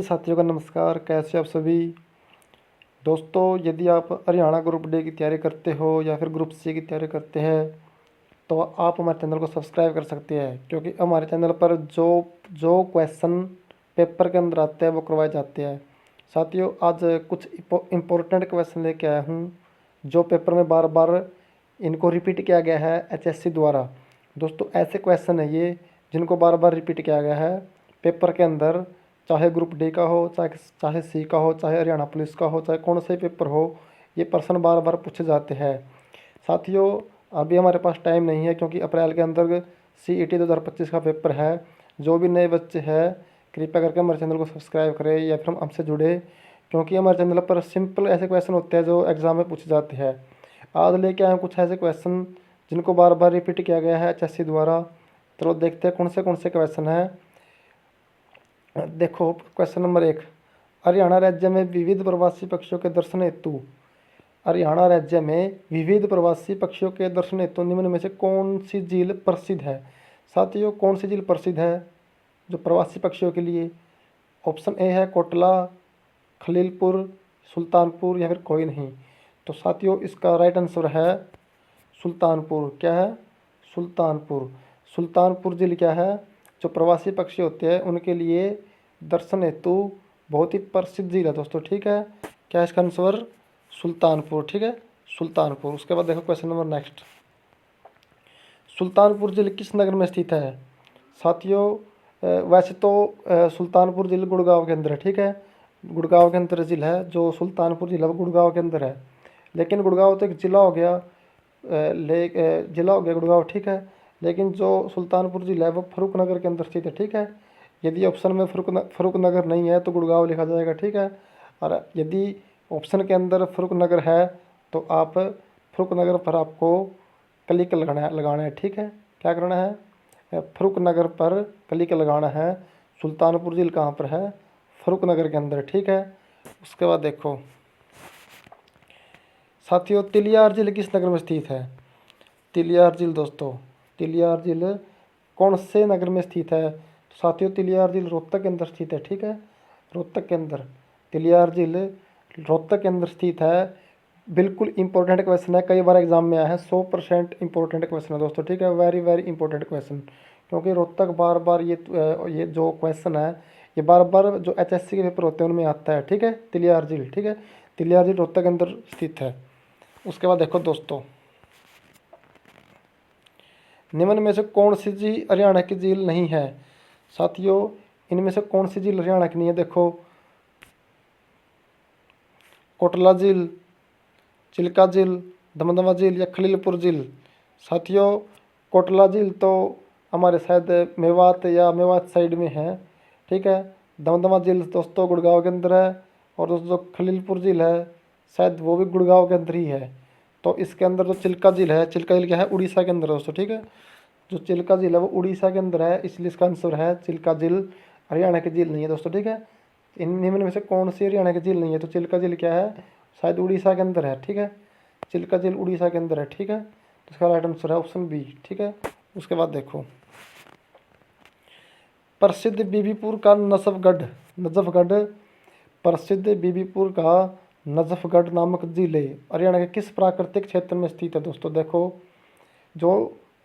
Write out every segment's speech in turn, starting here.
साथियों का नमस्कार। कैसे आप सभी दोस्तों। यदि आप हरियाणा ग्रुप डी की तैयारी करते हो या फिर ग्रुप सी की तैयारी करते हैं तो आप हमारे चैनल को सब्सक्राइब कर सकते हैं, क्योंकि हमारे चैनल पर जो जो क्वेश्चन पेपर के अंदर आते हैं वो करवाए जाते हैं। साथियों, आज कुछ इम्पोर्टेंट क्वेश्चन लेके आया हूँ जो पेपर में बार बार इनको रिपीट किया गया है एचएससी द्वारा। दोस्तों, ऐसे क्वेश्चन है ये जिनको बार बार रिपीट किया गया है पेपर के अंदर, चाहे ग्रुप डी का हो, चाहे चाहे सी का हो, चाहे हरियाणा पुलिस का हो, चाहे कौन से पेपर हो, ये प्रश्न बार बार पूछे जाते हैं। साथियों, अभी हमारे पास टाइम नहीं है, क्योंकि अप्रैल के अंदर CET 2025 का पेपर है। जो भी नए बच्चे हैं कृपया करके हमारे चैनल को सब्सक्राइब करें या फिर हमसे जुड़े, क्योंकि हमारे चैनल पर सिंपल ऐसे क्वेश्चन होते हैं जो एग्ज़ाम में पूछे जाते हैं। आज लेके आए हैं कुछ ऐसे क्वेश्चन जिनको बार बार रिपीट किया गया है एचएससी द्वारा। चलो देखते हैं कौन से क्वेश्चन हैं। देखो, क्वेश्चन नंबर 1, हरियाणा राज्य में विविध प्रवासी पक्षियों के दर्शन हेतु हरियाणा राज्य में विविध प्रवासी पक्षियों के दर्शन हेतु निम्न में से कौन सी झील प्रसिद्ध है। साथियों, कौन सी झील प्रसिद्ध है जो प्रवासी पक्षियों के लिए? ऑप्शन ए है कोटला, खलीलपुर, सुल्तानपुर या फिर कोई नहीं। तो साथियों, इसका राइट आंसर है सुल्तानपुर। क्या है? सुल्तानपुर। सुल्तानपुर झील क्या है? जो प्रवासी पक्षी होते हैं उनके लिए दर्शन हेतु बहुत ही प्रसिद्ध झील है दोस्तों। ठीक है, क्या है इसका आंसर? सुल्तानपुर। ठीक है, सुल्तानपुर। उसके बाद देखो क्वेश्चन नंबर नेक्स्ट, सुल्तानपुर झील किस नगर में स्थित है? साथियों, वैसे तो सुल्तानपुर झील गुड़गांव के अंदर है। ठीक है, गुड़गांव के अंदर झील है जो सुल्तानपुर झील है, वो गुड़गांव के अंदर है। लेकिन गुड़गांव तो एक ज़िला हो गया, ज़िला हो गया गुड़गांव। ठीक है, लेकिन जो सुल्तानपुर ज़िला है वो फरुखनगर के अंदर स्थित है। ठीक है, यदि ऑप्शन में फरुखनगर नहीं है तो गुड़गांव लिखा जाएगा। ठीक है, और यदि ऑप्शन के अंदर फरुखनगर है तो आप फरुखनगर पर आपको क्लिक लगाना है। ठीक है, क्या करना है? फरुखनगर पर क्लिक लगाना है। सुल्तानपुर झील कहाँ पर है? फरुखनगर के अंदर। ठीक है, उसके बाद देखो साथियों, तिलियार झील किस नगर में स्थित है? तिलियार झील दोस्तों, तिलियार झील कौन से नगर में स्थित है? तो साथियों, तिलियार झील रोहतक के अंदर स्थित है। ठीक है, रोहतक के अंदर तिलियार झील रोहतक के अंदर स्थित है। बिल्कुल इंपॉर्टेंट क्वेश्चन है, कई बार एग्जाम में आया है। 100% इंपॉर्टेंट क्वेश्चन है दोस्तों। ठीक है, वेरी वेरी इंपॉर्टेंट क्वेश्चन, क्योंकि रोहतक बार बार ये जो क्वेश्चन है ये बार बार जो एचएससी के पेपर होते हैं उनमें आता है। ठीक है, तिलियार झील। ठीक है, तिलियार झील रोहतक के अंदर स्थित है। उसके बाद देखो दोस्तों, निम्न में से कौन सी झील हरियाणा की झील नहीं है? साथियों, इनमें से कौन सी झील हरियाणा की नहीं है? देखो, कोटला झील, चिल्का झील, दमदमा झील या खलीलपुर झील। साथियों, कोटला झील तो हमारे शायद मेवात साइड में है। ठीक है, दमदमा झील दोस्तों गुड़गांव के अंदर है, और दोस्तों जो खलीलपुर झील है शायद वो भी गुड़गांव के अंदर ही है। तो इसके अंदर जो चिल्का झील है, चिल्का झील क्या है? उड़ीसा के अंदर दोस्तों। ठीक है, जो चिल्का झील है वो उड़ीसा के अंदर है, इसलिए इसका आंसर है चिल्का झील। हरियाणा की झील नहीं है दोस्तों। ठीक है, इन निम्न में से कौन सी हरियाणा की झील नहीं है? तो चिल्का झील क्या है? शायद उड़ीसा के अंदर है। ठीक है, चिल्का झील उड़ीसा के अंदर है। ठीक है, तो इसका राइट आंसर है ऑप्शन बी। ठीक है, उसके बाद देखो, प्रसिद्ध बीबीपुर का नजफगढ़ प्रसिद्ध बीबीपुर का नजफगढ़ नामक जिले हरियाणा के किस प्राकृतिक क्षेत्र में स्थित है? दोस्तों देखो, जो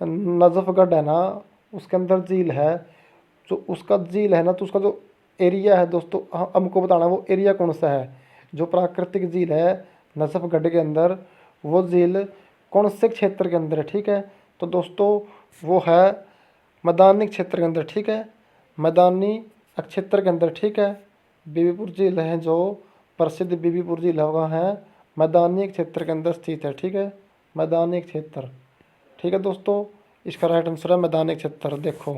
नजफगढ़ है ना उसके अंदर झील है, जो उसका झील है ना तो उसका जो एरिया है दोस्तों, हमको बताना वो एरिया कौन सा है। जो प्राकृतिक झील है नजफगढ़ के अंदर, वो झील कौन से क्षेत्र के अंदर है? ठीक है, तो दोस्तों वो है मैदानी क्षेत्र के अंदर। ठीक है, मैदानी क्षेत्र के अंदर। ठीक है, बीबीपुर झील है जो प्रसिद्ध बीबीपुर झील है वहाँ है मैदानी क्षेत्र के अंदर स्थित है। ठीक है, मैदानी क्षेत्र। ठीक है दोस्तों, इसका राइट आंसर है मैदानी क्षेत्र। देखो,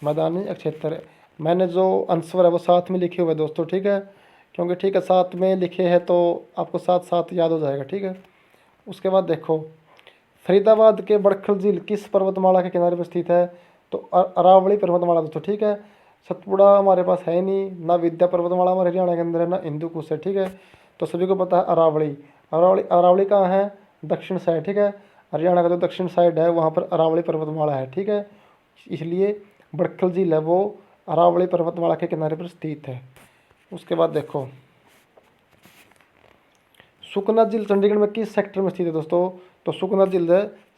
मैदानी क्षेत्र, मैंने जो आंसर है वो साथ में लिखे हुए हैं दोस्तों। ठीक है, क्योंकि ठीक है साथ में लिखे हैं तो आपको साथ साथ याद हो जाएगा। ठीक है, उसके बाद देखो, फरीदाबाद के बड़खल झील किस पर्वतमाला के किनारे पर स्थित है? तो अरावली पर्वतमाला दोस्तों। ठीक है, सतपुड़ा हमारे पास है नहीं, ना विद्या पर्वतमाला हमारे हरियाणा के अंदर है, ना हिंदू कुश है। ठीक है, तो सभी को पता है अरावली। अरावली कहाँ है? दक्षिण साइड। ठीक है, हरियाणा का जो दक्षिण साइड है वहाँ पर अरावली पर्वतमाला है। ठीक है, इसलिए बड़खल झील है वो अरावली पर्वतमाला के किनारे पर स्थित है। उसके बाद देखो सुकना झील चंडीगढ़ में किस सेक्टर में स्थित है दोस्तों? तो सुकना झील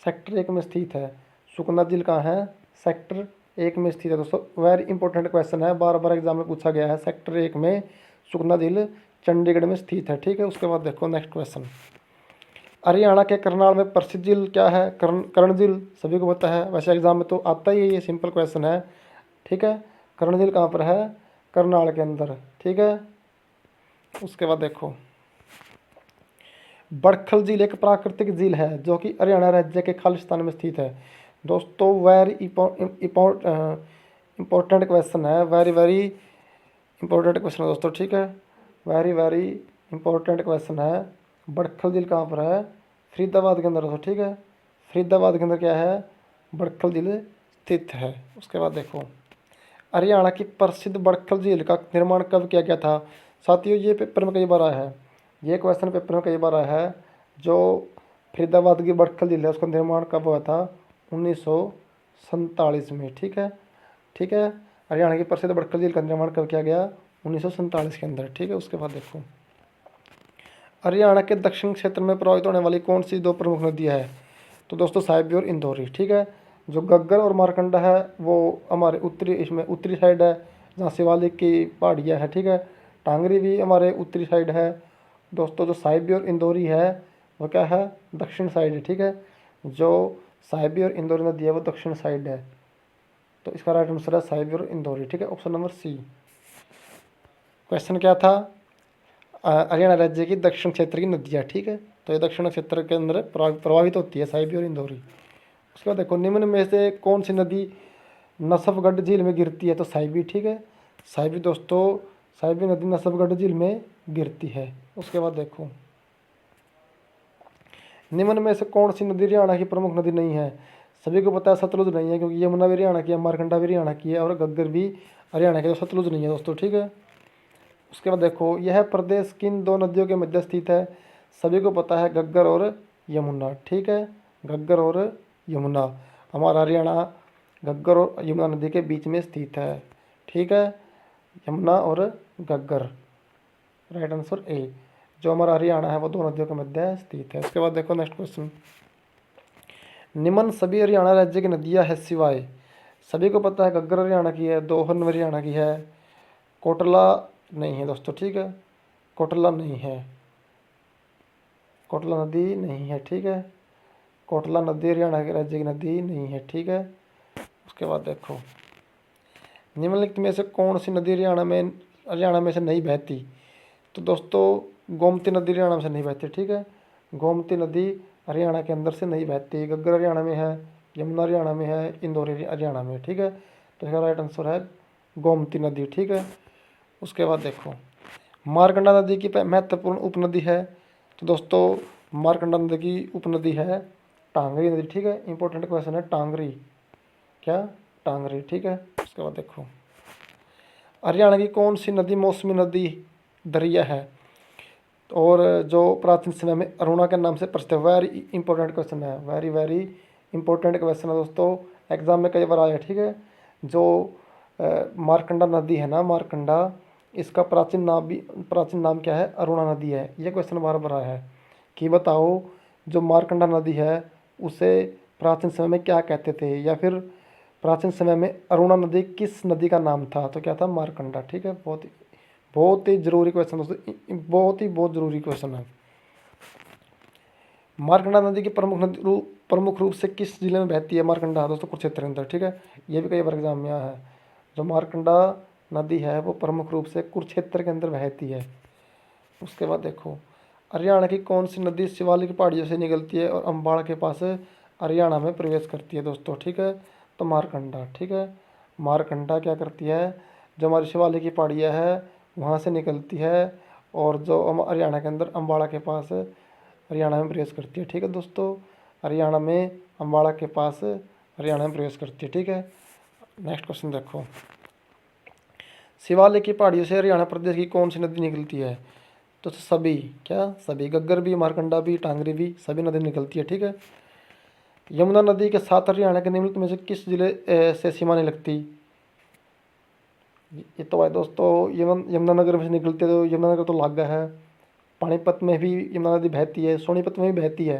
सेक्टर 1 में स्थित है। सुकना झील कहाँ है? सेक्टर 1 में स्थित है दोस्तों। वेरी इंपॉर्टेंट क्वेश्चन है, बार बार एग्जाम में पूछा गया है। सेक्टर 1 में सुकना झील चंडीगढ़ में स्थित है, ठीक है। उसके बाद देखो नेक्स्ट क्वेश्चन, हरियाणा के करनाल में प्रसिद्ध झील क्या है? कर्ण झील, सभी को पता है, वैसे एग्जाम में तो आता ही है, ये सिंपल क्वेश्चन है, ठीक है। कर्ण झील कहाँ पर है? करनाल के अंदर, ठीक है। उसके बाद देखो बड़खल झील एक प्राकृतिक झील है जो कि हरियाणा राज्य के खालिस्तान में स्थित है। दोस्तों वेरी इंपॉर्टेंट क्वेश्चन है, वेरी वेरी इंपॉर्टेंट क्वेश्चन है दोस्तों, ठीक है। वेरी वेरी इंपॉर्टेंट क्वेश्चन है। बड़खल झील कहाँ पर है? फरीदाबाद के अंदर दोस्तों, ठीक है। फरीदाबाद के अंदर क्या है? बड़खल झील स्थित है। उसके बाद देखो हरियाणा की प्रसिद्ध बड़खल झील का निर्माण कब किया गया था? साथियों ये पेपर में कई बार आया है, ये क्वेश्चन पेपर में कई बार आया है। जो फरीदाबाद की बड़खल झील है उसका निर्माण कब हुआ था? 1947 में, ठीक है, ठीक है। हरियाणा की प्रसिद्ध बड़खल झील का निर्माण कब किया गया? 1947 के अंदर, ठीक है। उसके बाद देखो हरियाणा के दक्षिण क्षेत्र में प्रवाहित होने वाली कौन सी 2 प्रमुख नदियाँ है? तो दोस्तों साहिबी और इंदौरी, ठीक है। जो गग्गर और मारकंडा है वो हमारे उत्तरी, इसमें उत्तरी साइड है जहाँ शिवालिक की पहाड़ियाँ है, ठीक है। टांगरी भी हमारे उत्तरी साइड है दोस्तों। जो साहिबी और इंदौरी है वो क्या है? दक्षिण साइड है, ठीक है। जो साहिबी और इंदौरी नदी है वो दक्षिण साइड है, तो इसका राइट आंसर है साहिबी और इंदौरी, ठीक है। Option number C. क्वेश्चन क्या था? हरियाणा राज्य की दक्षिण क्षेत्र की नदियाँ, ठीक है। तो ये दक्षिण क्षेत्र के अंदर प्रभावित होती है साहिबी और इंदौरी। उसके बाद देखो निम्न में से कौन सी नदी नसफगढ़ झील में गिरती है? तो साहिबी, ठीक है। साहिबी दोस्तों, साहिबी नदी नसफगढ़ झील में गिरती है। उसके बाद देखो निम्न में से कौन सी नदी हरियाणा की प्रमुख नदी नहीं है? सभी को पता है सतलुज नहीं है, क्योंकि यमुना भी हरियाणा की है, मारकंडा भी हरियाणा की है और गग्गर भी हरियाणा की है, तो सतलुज नहीं है दोस्तों, ठीक है। उसके बाद देखो यह प्रदेश किन 2 नदियों के मध्य स्थित है? सभी को पता है गग्गर और यमुना, ठीक है। गग्गर और यमुना, हमारा हरियाणा गग्गर और यमुना नदी के बीच में स्थित है, ठीक है। यमुना और गग्गर, राइट आंसर ए। जो हमारा हरियाणा है वो 2 नदियों के मध्य स्थित है। उसके बाद देखो नेक्स्ट क्वेश्चन, निम्न सभी हरियाणा राज्य की नदियाँ है सिवाय, सभी को पता है गग्गर हरियाणा की है, दोहन हरियाणा की है, कोटला नहीं है दोस्तों, ठीक है। कोटला नहीं है, कोटला नदी नहीं है, ठीक है। कोटला नदी हरियाणा के राज्य की नदी नहीं है, ठीक है। उसके बाद देखो निम्नलिखित में से कौन सी नदी हरियाणा में से नहीं बहती? तो दोस्तों गोमती नदी हरियाणा में से नहीं बहती, ठीक है। गोमती नदी हरियाणा के अंदर से नहीं बहती। गग्गर हरियाणा में है, यमुना हरियाणा में है, इंदौर हरियाणा में, ठीक है। तो इसका राइट आंसर है गोमती नदी, ठीक है। उसके बाद देखो मारकंडा नदी की महत्वपूर्ण उपनदी है? तो दोस्तों मारकंडा नदी की उपनदी है टांगरी नदी, ठीक है। इंपॉर्टेंट क्वेश्चन है टांगरी, क्या? टांगरी, ठीक है। उसके बाद देखो हरियाणा की कौन सी नदी मौसमी नदी दरिया है और जो प्राचीन समय में अरुणा के नाम से प्रसिद्ध है? वेरी इंपॉर्टेंट क्वेश्चन है, वेरी वेरी इंपॉर्टेंट क्वेश्चन है दोस्तों, एग्जाम में कई बार आया, ठीक है। जो मारकंडा नदी है ना, मारकंडा, इसका प्राचीन नाम क्या है? अरुणा नदी है। ये क्वेश्चन बार बार आया है कि बताओ जो मारकंडा नदी है उसे प्राचीन समय में क्या कहते थे, या फिर प्राचीन समय में अरुणा नदी किस नदी का नाम था? तो क्या था? मारकंडा, ठीक है। बहुत ही जरूरी क्वेश्चन दोस्तों, बहुत जरूरी क्वेश्चन है। मारकंडा नदी की प्रमुख रूप से किस जिले में बहती है? मारकंडा दोस्तों कुरुक्षेत्र के अंदर, ठीक है। ये भी कई बार एग्जाम में आया है। जो मारकंडा नदी है वो प्रमुख रूप से कुरुक्षेत्र के अंदर बहती है। उसके बाद देखो हरियाणा की कौन सी नदी शिवालिक पहाड़ियों से निकलती है और अम्बाड़ा के पास हरियाणा में प्रवेश करती है दोस्तों, ठीक है। तो मारकंडा, ठीक है। मारकंडा क्या करती है? जो हमारी शिवालिक की पहाड़ियाँ है वहाँ से निकलती है और जो हरियाणा के अंदर अम्बाड़ा के पास हरियाणा में प्रवेश करती है, ठीक है दोस्तों। हरियाणा में अम्बाड़ा के पास हरियाणा में प्रवेश करती है, ठीक है। नेक्स्ट क्वेश्चन देखो शिवालिक की पहाड़ियों से हरियाणा प्रदेश की कौन सी नदी निकलती है? तो सभी, क्या? सभी, गग्गर भी, मारकंडा भी, टांगरी भी, सभी नदी निकलती है, ठीक है। यमुना नदी के साथ हरियाणा के निम्नलिखित में से किस जिले से सीमा नहीं लगती? ये तो भाई दोस्तों यमुनानगर में से निकलती है, तो यमुनानगर तो लागा है। पानीपत में भी यमुना नदी बहती है, सोनीपत में भी बहती है।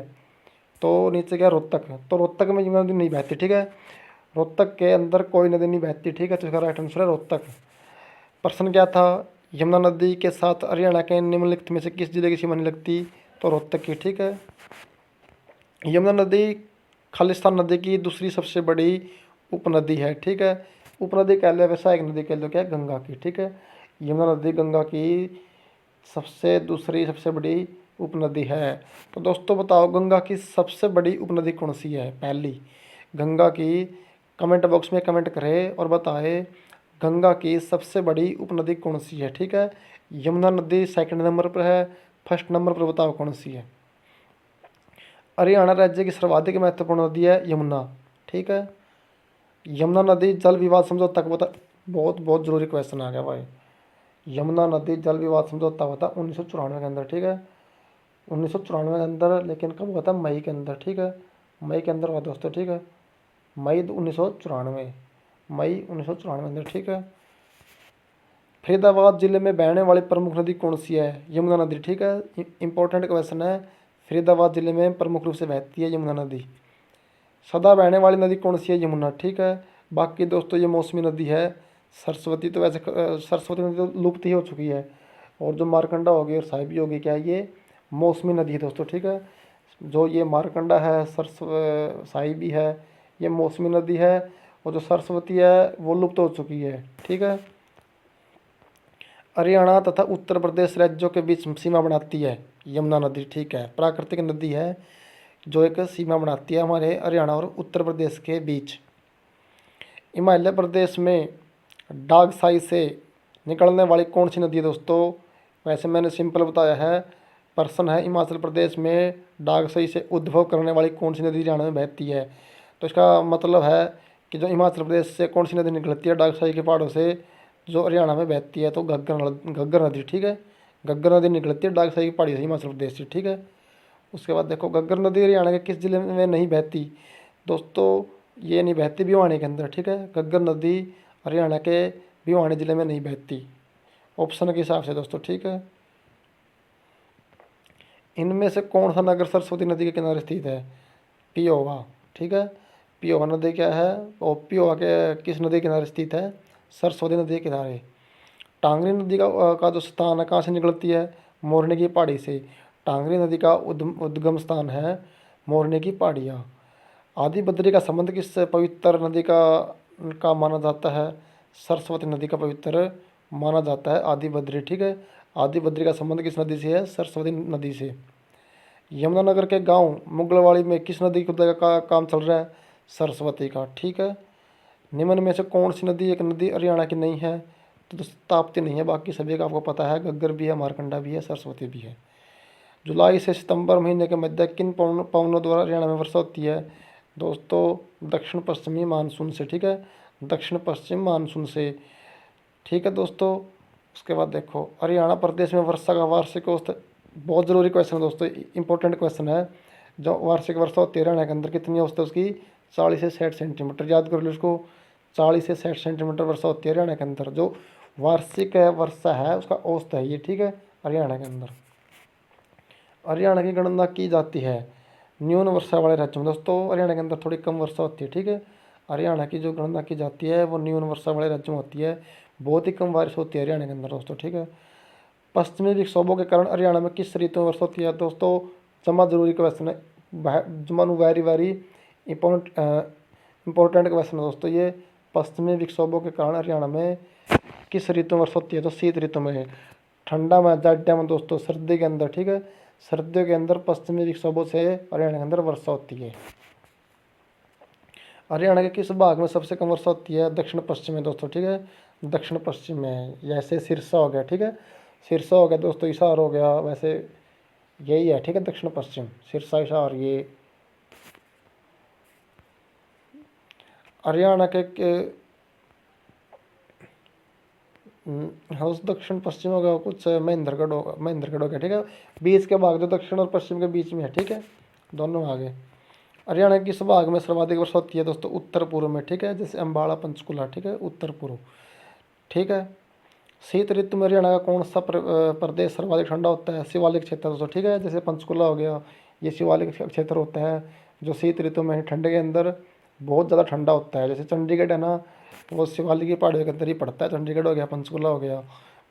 तो नीचे क्या रोहतक है, तो रोहतक में यमुना नदी नहीं बहती, ठीक है। रोहतक के अंदर कोई नदी नहीं बहती, ठीक है। तो इसका राइट आंसर है रोहतक। प्रश्न क्या था, यमुना नदी के साथ हरियाणा के निम्नलिखित में से किस जिले की सीमा नहीं लगती, तो रोहतक की, ठीक है। यमुना नदी खालिस्तान नदी की दूसरी सबसे बड़ी उपनदी है, ठीक है। उपनदी कह लो, वैसा एक नदी कह लो, क्या है, गंगा की, ठीक है। यमुना नदी गंगा की दूसरी सबसे बड़ी उपनदी है। तो दोस्तों बताओ, गंगा की सबसे बड़ी उपनदी कौन सी है, पहली गंगा की। कमेंट बॉक्स में कमेंट करें और बताएं गंगा की सबसे बड़ी उपनदी कौन सी है, ठीक है। यमुना नदी सेकंड नंबर पर है, फर्स्ट नंबर पर बताओ कौन सी है। हरियाणा राज्य की सर्वाधिक महत्वपूर्ण नदी है यमुना, ठीक है। यमुना नदी जल विवाद समझौता का बता, बहुत बहुत जरूरी क्वेश्चन आ गया भाई। यमुना नदी जल विवाद समझौता हुआ था 1994 के अंदर, ठीक है। 1994 के अंदर, लेकिन कब हुआ था, मई के अंदर, ठीक है। मई के अंदर हुआ दोस्तों, ठीक है। मई 1994, मई 1994 के अंदर, ठीक है। फरीदाबाद जिले में बहने वाली प्रमुख नदी कौन सी है, यमुना नदी, ठीक है। इंपॉर्टेंट क्वेश्चन है। फरीदाबाद जिले में प्रमुख रूप से बहती है यमुना नदी। सदा बहने वाली नदी कौन सी है, यमुना, ठीक है। बाकी दोस्तों ये मौसमी नदी है। सरस्वती तो वैसे सरस्वती नदी तो लुप्त ही हो चुकी है। और जो मारकंडा होगी और साहिबी होगी, क्या है, ये मौसमी नदी है दोस्तों, ठीक है। जो ये मारकंडा है, साहिबी है, ये मौसमी नदी है। और जो सरस्वती है वो लुप्त हो चुकी है, ठीक है। हरियाणा तथा उत्तर प्रदेश राज्यों के बीच सीमा बनाती है यमुना नदी, ठीक है। प्राकृतिक नदी है जो एक सीमा बनाती है हमारे हरियाणा और उत्तर प्रदेश के बीच। हिमाचल प्रदेश में डागसाई से निकलने वाली कौन सी नदी है दोस्तों, वैसे मैंने सिंपल बताया है। प्रश्न है, हिमाचल प्रदेश में डागसाई से उद्भव करने वाली कौन सी नदी हरियाणा में बहती है। तो इसका मतलब है कि जो हिमाचल प्रदेश से कौन सी नदी निकलती है डागसाई के पहाड़ों से, जो हरियाणा में बहती है, तो घग्गर नदी, ठीक है। घग्गर नदी निकलती है डागसाई की पहाड़ी से हिमाचल प्रदेश से, ठीक है। उसके बाद देखो, घग्गर नदी हरियाणा के किस जिले में नहीं बहती, दोस्तों ये नहीं बहती भिवानी के अंदर, ठीक है। घग्गर नदी हरियाणा के भिवानी जिले में नहीं बहती, ऑप्शन के हिसाब से दोस्तों, ठीक है। इनमें से कौन सा नगर सरस्वती नदी के किनारे स्थित है, पियोवा, ठीक है। पियोवा नदी क्या है, और पियोवा के किस नदी के किनारे स्थित है, सरस्वती नदी के किनारे। टांगरी नदी का जो स्थान है, कहाँ से निकलती है, मोरनी की पहाड़ी से। टांगरी नदी का उद्गम स्थान है मोरनी की पहाड़ियाँ। आदि बद्री का संबंध किस पवित्र नदी का माना जाता है, सरस्वती नदी का पवित्र माना जाता है आदि बद्री, ठीक है। आदि बद्री का संबंध किस नदी से है, सरस्वती नदी से। यमुनानगर के गांव मुगलवाड़ी में किस नदी खुदाई का काम चल रहा है, सरस्वती का, ठीक है। निम्न में से कौन सी नदी एक नदी हरियाणा की नहीं है, तो ताप्ती नहीं है, बाकी सभी का आपको पता है, घग्गर भी है, मारकंडा भी है, सरस्वती भी है। जुलाई से सितंबर महीने के मध्य किन पवनों द्वारा हरियाणा में वर्षा होती है, दोस्तों दक्षिण पश्चिमी मानसून से, ठीक है। दक्षिण पश्चिम मानसून से, ठीक है दोस्तों। उसके बाद देखो, हरियाणा प्रदेश में वर्षा का वार्षिक औसत, बहुत ज़रूरी क्वेश्चन है दोस्तों, इंपॉर्टेंट क्वेश्चन है। जो वार्षिक वर्षा होती है हरियाणा के अंदर, कितनी औसत है उसकी, 40 से 60 सेंटीमीटर, याद कर लो इसको। 40 से 60 सेंटीमीटर वर्षा होती है हरियाणा के अंदर। जो वार्षिक वर्षा है उसका औसत है ये, ठीक है, हरियाणा के अंदर। हरियाणा की गणना की जाती है न्यून वर्षा वाले राज्यों में, दोस्तों हरियाणा के अंदर थोड़ी कम वर्षा होती है, ठीक है। हरियाणा की जो गणना की जाती है वो न्यून वर्षा वाले राज्यों में होती है, बहुत ही कम बारिश होती है हरियाणा के अंदर दोस्तों, ठीक है। पश्चिमी विक्षोभों के कारण हरियाणा में किस ऋतु में वर्षा होती है, दोस्तों जमा जरूरी क्वेश्चन है, जमानु वेरी वेरी इंपॉर्टेंट क्वेश्चन है दोस्तों ये। पश्चिमी विक्षोभों के कारण हरियाणा में किस ऋतु में वर्षा होती है, तो शीत ऋतु में। ठंडा में, जाड्या में दोस्तों, सर्दी के अंदर, ठीक है। सर्दियों के अंदर पश्चिमी विक्षोभों से हरियाणा के अंदर वर्षा होती है। हरियाणा के किस भाग में सबसे कम वर्षा होती है, दक्षिण पश्चिम में दोस्तों, ठीक है। दक्षिण पश्चिम में, जैसे सिरसा हो गया, ठीक है। सिरसा हो गया दोस्तों, हिसार हो गया, वैसे यही है, ठीक है। दक्षिण पश्चिम, सिरसा, हिसार, ये हरियाणा के हाँ, उस दक्षिण पश्चिम होगा कुछ, महेंद्रगढ़ हो गया, ठीक है। बीच के भाग जो दक्षिण और पश्चिम के बीच में है, ठीक है, दोनों आगे। हरियाणा के किस भाग में सर्वाधिक वर्षा होती है दोस्तों, उत्तर पूर्व में, ठीक है। जैसे अम्बाड़ा, पंचकुला, ठीक है, उत्तर पूर्व। ठीक है। शीत ऋतु में हरियाणा का कौन सा प्रदेश सर्वाधिक ठंडा होता है? शिवालिक क्षेत्र दोस्तों, ठीक है। जैसे पंचकुला हो गया, ये शिवालिक क्षेत्र होता है जो शीत ऋतु में ठंड के अंदर बहुत ज़्यादा ठंडा होता है। जैसे चंडीगढ़ है ना, वो शिवालिक की पहाड़ियों के अंदर ही पड़ता है। चंडीगढ़ हो गया, पंचकुला हो गया,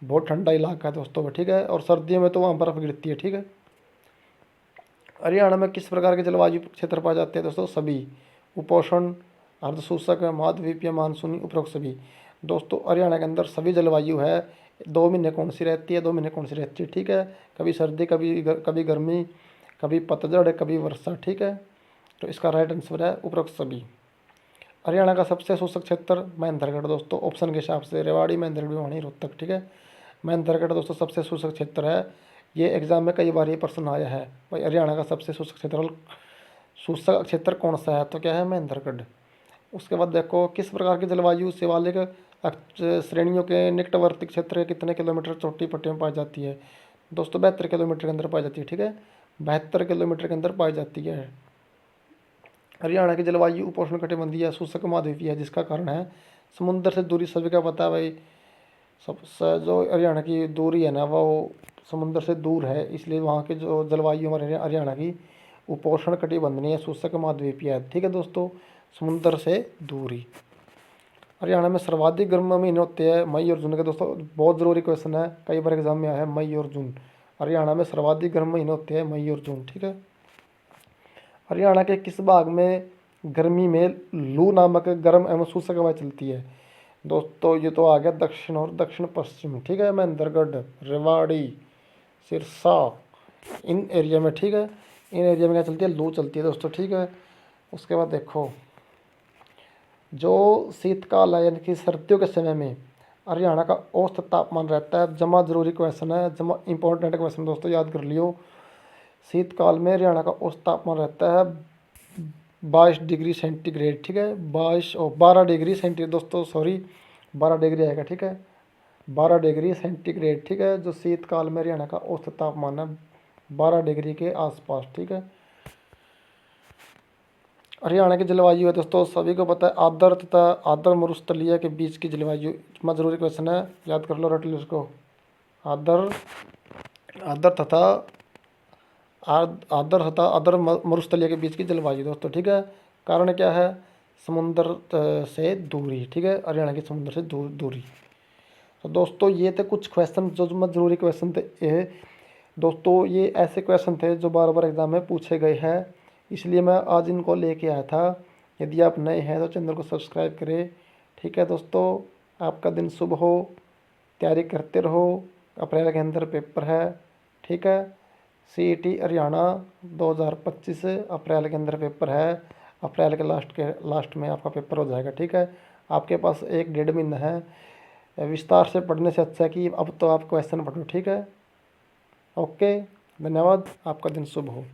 बहुत ठंडा इलाका है दोस्तों वो, ठीक है। और सर्दियों में तो वहाँ बर्फ़ गिरती है, ठीक है। हरियाणा में किस प्रकार के जलवायु क्षेत्र पाए जाते हैं दोस्तों? सभी। उपोष्ण, अर्धशुष्क, महाद्वीपीय, मानसूनी, उपरोक्त सभी। दोस्तों हरियाणा के अंदर सभी जलवायु है। 2 महीने कौन सी रहती है? 2 महीने कौन सी रहती है, ठीक है। कभी सर्दी, कभी गर्मी, कभी पतझड़, कभी वर्षा, ठीक है। तो इसका राइट आंसर है उपरोक्त सभी। हरियाणा का सबसे शुष्क क्षेत्र महेंद्रगढ़ दोस्तों, ऑप्शन के हिसाब से रेवाड़ी, महेंद्रगढ़, भिवानी, रोहतक, ठीक है। महेंद्रगढ़ दोस्तों सबसे शुष्क क्षेत्र है। ये एग्जाम में कई बार ये प्रश्न आया है भाई, हरियाणा का सबसे शुष्क क्षेत्र कौन सा है? तो क्या है? महेंद्रगढ़। उसके बाद देखो, किस प्रकार की जलवायु शिवालिक श्रेणियों के निकटवर्ती क्षेत्र के कितने किलोमीटर चोटी पट्टी में पाई जाती है? दोस्तों 72 किलोमीटर के अंदर पाई जाती है, ठीक है। 72 किलोमीटर के अंदर पाई जाती है। हरियाणा की जलवायु उपोष्ण कटिबंधीय शुष्क महाद्वीपीय है, जिसका कारण है समुद्र से दूरी। सभी का पता है भाई, सब जो हरियाणा की दूरी है ना, वो समुद्र से दूर है, इसलिए वहाँ की जो जलवायु हमारे हरियाणा की उपोष्ण कटिबंधीय शुष्क महाद्वीपीय है, ठीक है दोस्तों, समुद्र से दूरी। हरियाणा में सर्वाधिक गर्म महीने होते हैं मई और जून के दोस्तों, बहुत ज़रूरी क्वेश्चन है, कई बार एग्जाम में आया है मई और जून। हरियाणा में सर्वाधिक गर्म महीने होते हैं मई और जून, ठीक है। हरियाणा के किस भाग में गर्मी में लू नामक गर्म एवं शुष्क हवा चलती है? दोस्तों ये तो आ गया दक्षिण और दक्षिण पश्चिम, ठीक है। महेंद्रगढ़, रेवाड़ी, सिरसा, इन एरिया में, ठीक है। इन एरिया में क्या चलती है? लू चलती है दोस्तों, ठीक है। उसके बाद देखो, जो शीतकाल है यानी कि सर्दियों के समय में हरियाणा का औसत तापमान रहता है, जमा जरूरी क्वेश्चन है, जमा इंपॉर्टेंट क्वेश्चन दोस्तों, याद कर लियो। शीतकाल में हरियाणा का औसत तापमान रहता है 22 डिग्री सेंटीग्रेड, ठीक है। 12 डिग्री सेंटीग्रेड दोस्तों, सॉरी 12 डिग्री आएगा, ठीक है। 12 डिग्री सेंटीग्रेड, ठीक है। जो शीतकाल में हरियाणा का औसत तापमान है 12 डिग्री के आसपास, ठीक है। हरियाणा की जलवायु है दोस्तों, सभी को पता है, आर्द्र तथा आर्द्र मरुस्थलीय के बीच की जलवायु। इतना जरूरी क्वेश्चन है, याद कर लो, रट लो उसको। आर्द्र आर्द्र तथा आर्द्र मरुस्थलीय के बीच की जलवायु दोस्तों, ठीक है। कारण क्या है? समुद्र से दूरी, ठीक है। हरियाणा की समुद्र से दूरी। तो दोस्तों ये थे कुछ क्वेश्चन जो जरूरी क्वेश्चन थे। ये दोस्तों ये ऐसे क्वेश्चन थे जो बार बार एग्जाम में पूछे गए हैं, इसलिए मैं आज इनको लेके आया था। यदि आप नए हैं तो चैनल को सब्सक्राइब करें, ठीक है दोस्तों। आपका दिन शुभ हो, तैयारी करते रहो, अप्रैल के अंदर पेपर है, ठीक है। CET हरियाणा 2025 अप्रैल के अंदर पेपर है। अप्रैल के लास्ट में आपका पेपर हो जाएगा, ठीक है। आपके पास 1 डेढ़ महीना है। विस्तार से पढ़ने से अच्छा है कि अब तो आप क्वेश्चन पढ़ो, ठीक है। ओके, धन्यवाद, आपका दिन शुभ हो।